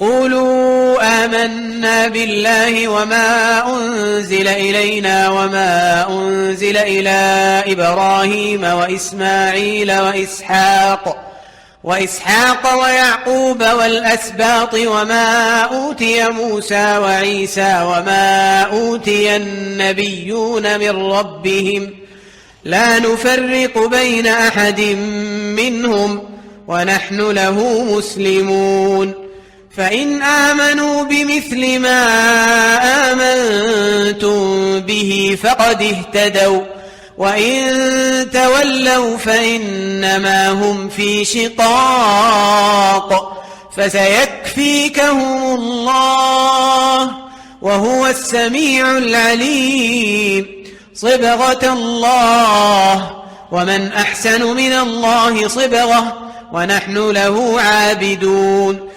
قولوا آمنا بالله وما أنزل إلينا وما أنزل إلى إبراهيم وإسماعيل وإسحاق ويعقوب والأسباط وما أوتي موسى وعيسى وما أوتي النبيون من ربهم لا نفرق بين أحد منهم ونحن له مسلمون فإن آمنوا بمثل ما آمنتم به فقد اهتدوا وإن تولوا فإنما هم في شقاق فسيكفيكهم الله وهو السميع العليم صبغة الله ومن أحسن من الله صبغة ونحن له عابدون